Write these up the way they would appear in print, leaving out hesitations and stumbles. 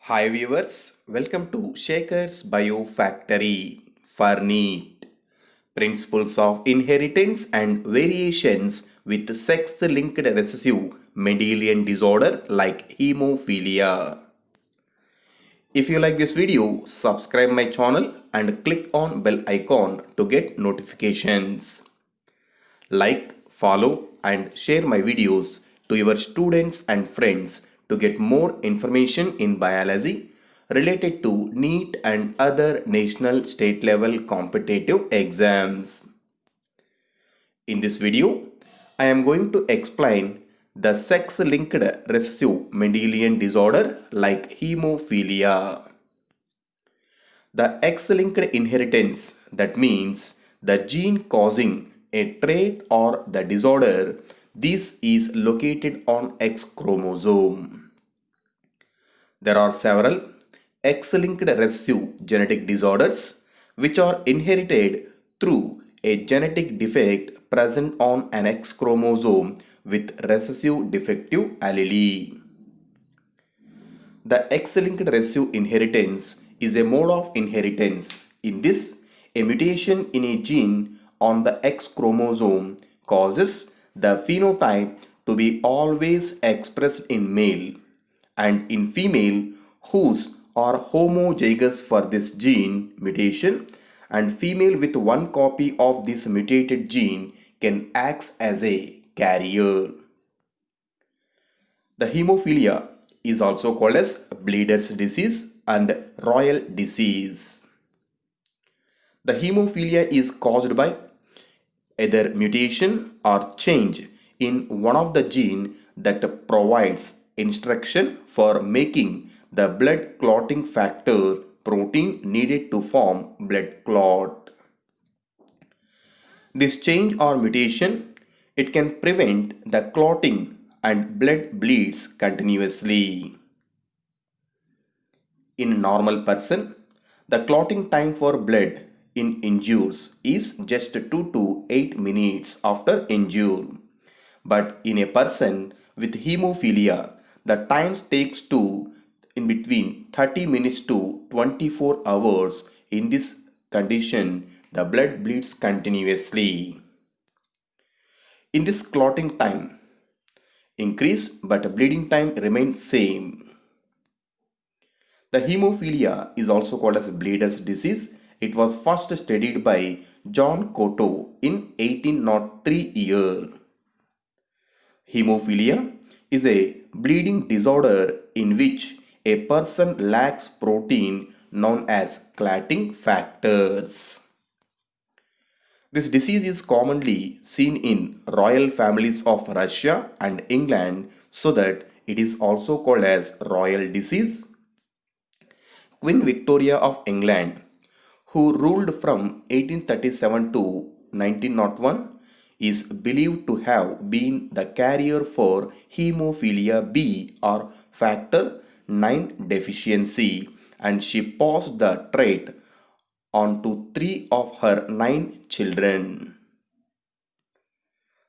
Hi viewers, welcome to Shaker's Bio Factory for NEET. Principles of Inheritance and Variations with Sex-Linked Recessive Mendelian Disorder like Hemophilia. If you like this video, subscribe my channel and click on bell icon to get notifications. Like, follow and share my videos to your students and friends to get more information in biology related to NEET and other national state level competitive exams. In this video, I am going to explain the sex-linked recessive Mendelian disorder like hemophilia. The X-linked inheritance, that means the gene causing a trait or the disorder, this is located on X chromosome. There are several X-linked recessive genetic disorders which are inherited through a genetic defect present on an X chromosome with recessive defective allele. The X-linked recessive inheritance is a mode of inheritance. In this, a mutation in a gene on the X chromosome causes the phenotype to be always expressed in male, and in female whose are homozygous for this gene mutation, and female with one copy of this mutated gene can act as a carrier. The hemophilia is also called as bleeder's disease and royal disease. The hemophilia is caused by either mutation or change in one of the gene that provides instruction for making the blood clotting factor protein needed to form blood clot. This change or mutation, it can prevent the clotting and blood bleeds continuously. In a normal person, the clotting time for blood in injuries is just 2 to 8 minutes after injury. But in a person with hemophilia, the time takes to in between 30 minutes to 24 hours. In this condition, the blood bleeds continuously. In this clotting time increase but bleeding time remains same. The hemophilia is also called as bleeder's disease. It was first studied by John Cotto in 1803 year. Hemophilia is a bleeding disorder in which a person lacks protein known as clotting factors. This disease is commonly seen in royal families of Russia and England, so that it is also called as royal disease. Queen Victoria of England, who ruled from 1837 to 1901, is believed to have been the carrier for hemophilia B or factor 9 deficiency, and she passed the trait on to 3 of her 9 children.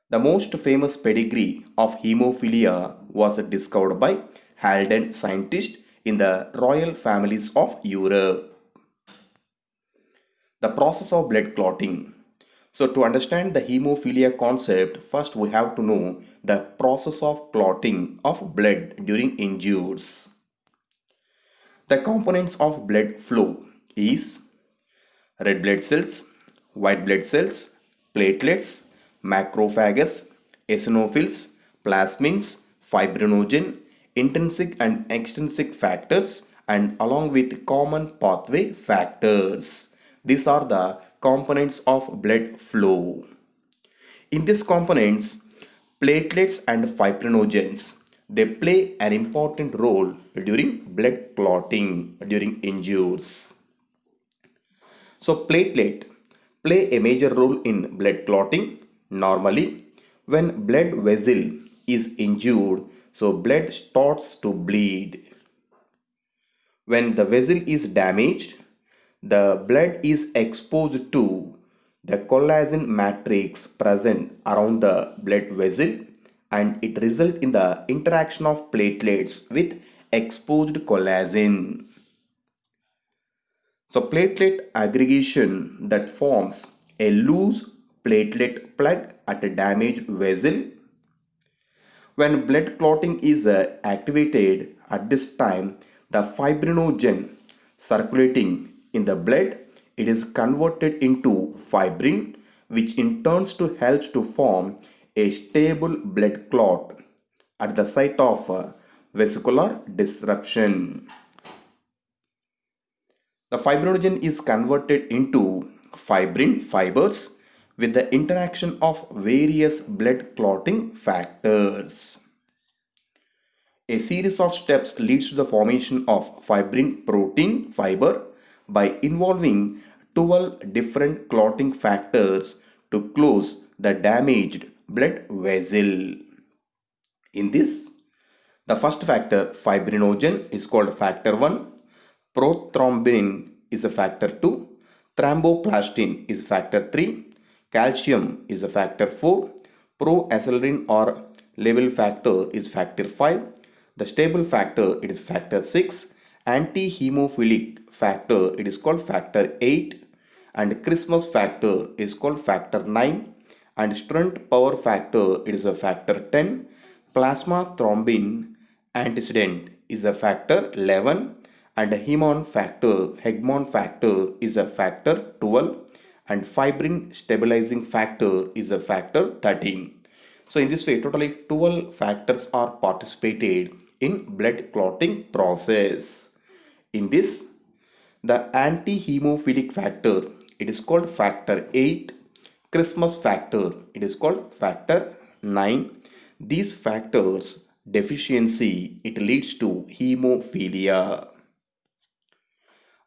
The most famous pedigree of hemophilia was discovered by Halden scientists in the royal families of Europe. The process of blood clotting. So to understand the hemophilia concept, first we have to know the process of clotting of blood during injuries. The components of blood flow is red blood cells, white blood cells, platelets, macrophages, eosinophils, plasmins, fibrinogen, intrinsic and extrinsic factors, and along with common pathway factors. These are the components of blood flow. In these components, platelets and fibrinogens, they play an important role during blood clotting during injuries. So platelet play a major role in blood clotting. Normally, when blood vessel is injured, so blood starts to bleed. When the vessel is damaged, the blood is exposed to the collagen matrix present around the blood vessel, and it results in the interaction of platelets with exposed collagen. So platelet aggregation that forms a loose platelet plug at a damaged vessel. When blood clotting is activated at this time, the fibrinogen circulating in the blood, it is converted into fibrin, which in turn to helps to form a stable blood clot at the site of vesicular disruption. The fibrinogen is converted into fibrin fibers with the interaction of various blood clotting factors. A series of steps leads to the formation of fibrin protein fiber by involving 12 different clotting factors to close the damaged blood vessel. In this, the first factor, fibrinogen, is called factor 1. Prothrombin is a factor 2. Thromboplastin is factor 3. Calcium is a factor 4. Proacelerin or level factor is factor 5. The stable factor, it is factor 6. Anti-hemophilic factor, it is called factor 8. And Christmas factor is called factor 9. And strength power factor, it is a factor 10. Plasma thrombin antecedent is a factor 11. And Hemon factor is a factor 12. And fibrin stabilizing factor is a factor 13. So in this way, totally 12 factors are participated in blood clotting process. In this, the anti-hemophilic factor, it is called factor 8. Christmas factor, it is called factor 9. These factors deficiency, it leads to hemophilia.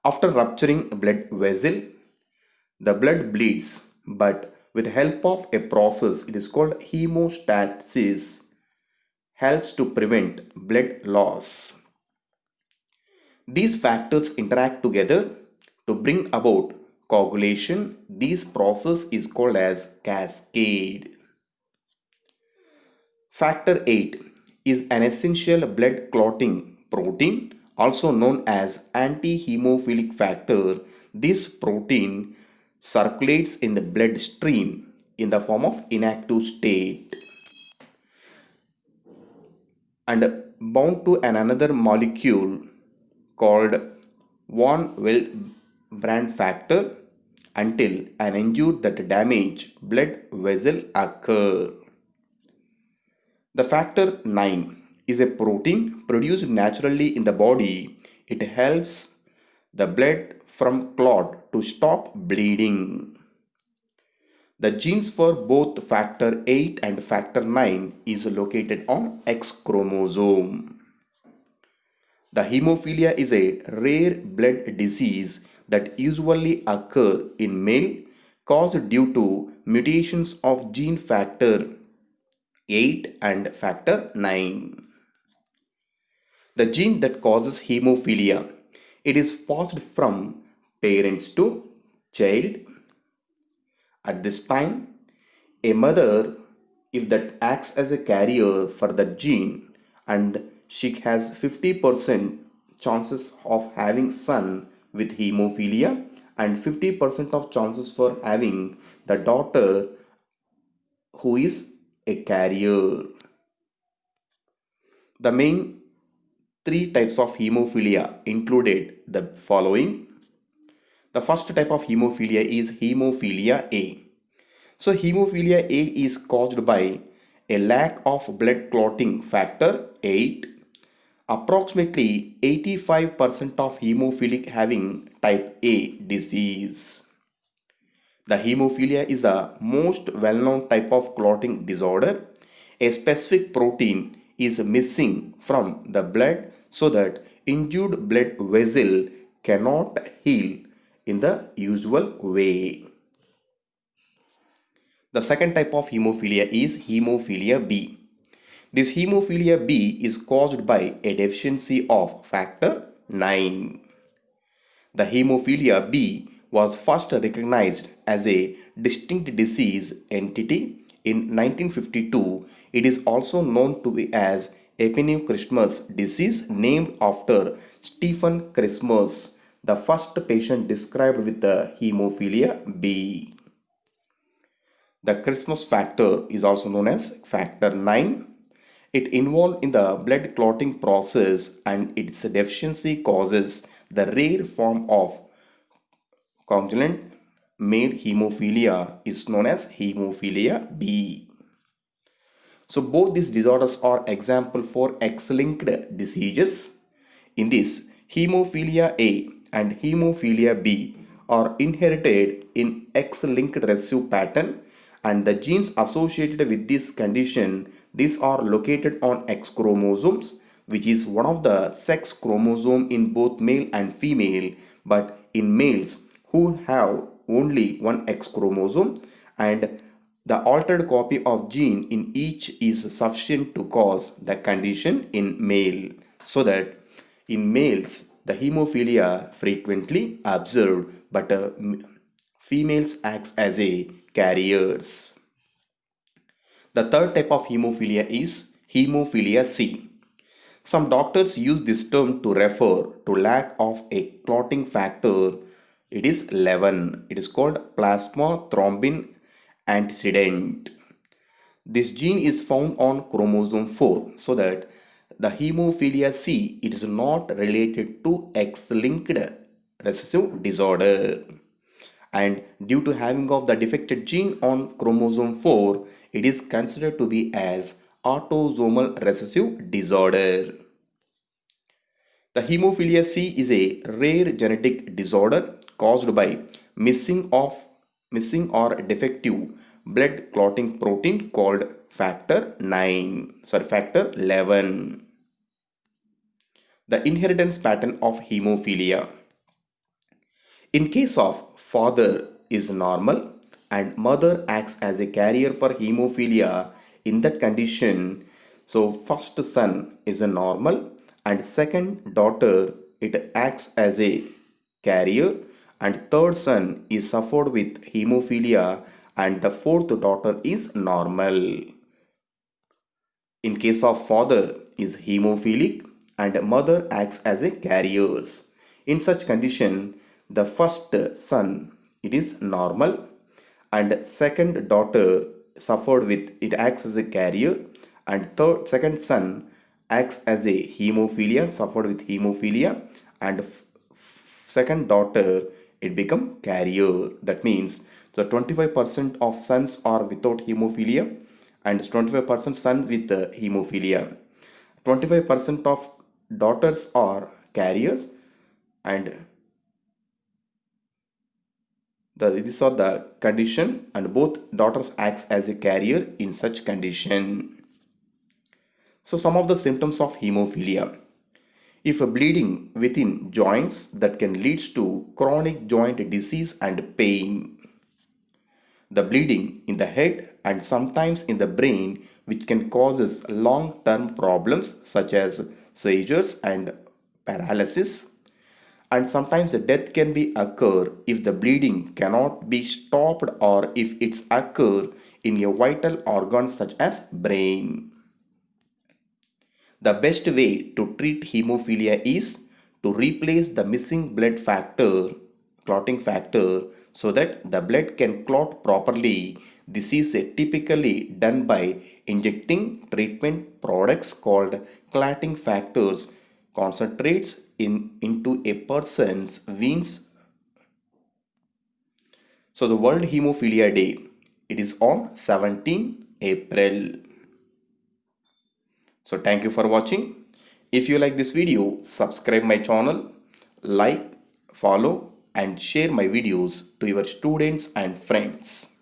After rupturing a blood vessel, the blood bleeds, but with the help of a process, it is called hemostasis, helps to prevent blood loss. These factors interact together to bring about coagulation. This process is called as cascade. Factor 8 is an essential blood clotting protein, also known as anti-hemophilic factor. This protein circulates in the bloodstream in the form of inactive state and bound to another molecule called von Willebrand factor until an injured that damage blood vessel occur. The factor 9 is a protein produced naturally in the body. It helps the blood from clot to stop bleeding. The genes for both factor 8 and factor 9 is located on X chromosome. The hemophilia is a rare blood disease that usually occur in male caused due to mutations of gene factor 8 and factor 9. The gene that causes hemophilia, it is passed from parents to child. At this time, a mother, if that acts as a carrier for the gene and she has 50% chances of having son with hemophilia and 50% of chances for having the daughter who is a carrier. The main three types of hemophilia included the following. The first type of hemophilia is hemophilia A. So hemophilia A is caused by a lack of blood clotting factor 8. Approximately 85% of hemophilic having type A disease. The hemophilia is the most well-known type of clotting disorder. A specific protein is missing from the blood so that injured blood vessel cannot heal in the usual way. The second type of hemophilia is hemophilia B. This hemophilia B is caused by a deficiency of factor 9. The hemophilia B was first recognized as a distinct disease entity in 1952. It is also known to be as Epineu Christmas disease named after Stephen Christmas, the first patient described with the hemophilia B. The Christmas factor is also known as factor 9. It involved in the blood clotting process and its deficiency causes the rare form of congenital male hemophilia is known as hemophilia B. So both these disorders are example for X-linked diseases. In this, hemophilia A and hemophilia B are inherited in X-linked recessive pattern, and the genes associated with this condition, these are located on X chromosomes, which is one of the sex chromosome in both male and female, but in males who have only one X chromosome, and the altered copy of gene in each is sufficient to cause the condition in male, so that in males the hemophilia frequently observed, but females acts as a carriers. The third type of hemophilia is hemophilia C. Some doctors use this term to refer to lack of a clotting factor. It is 11. It is called plasma thrombin antecedent. This gene is found on chromosome 4, so that the hemophilia C it is not related to X-linked recessive disorder. And due to having of the defected gene on chromosome 4, it is considered to be as autosomal recessive disorder. The hemophilia C is a rare genetic disorder caused by missing or defective blood clotting protein called factor 11. The inheritance pattern of hemophilia. In case of father is normal and mother acts as a carrier for hemophilia, in that condition, so first son is a normal and second daughter it acts as a carrier, and third son is suffered with hemophilia and the fourth daughter is normal. In case of father is hemophilic and mother acts as a carriers. In such condition, the first son it is normal and second daughter suffered with it acts as a carrier, and second son acts as a hemophilia suffered with hemophilia, and second daughter it become carrier. That means so 25% of sons are without hemophilia and 25% son with hemophilia. 25% of daughters are carriers, and these are the condition, and both daughters acts as a carrier in such condition. So some of the symptoms of hemophilia. If a bleeding within joints that can lead to chronic joint disease and pain. The bleeding in the head and sometimes in the brain, which can cause long-term problems such as seizures and paralysis. And sometimes the death can be occur if the bleeding cannot be stopped or if it's occur in a vital organ such as brain. The best way to treat hemophilia is to replace the missing blood factor, clotting factor, so that the blood can clot properly. This is typically done by injecting treatment products called clotting factors concentrates into a person's veins. So the World Hemophilia Day, it is on 17 April. So thank you for watching. If you like this video, subscribe my channel, like, follow and share my videos to your students and friends.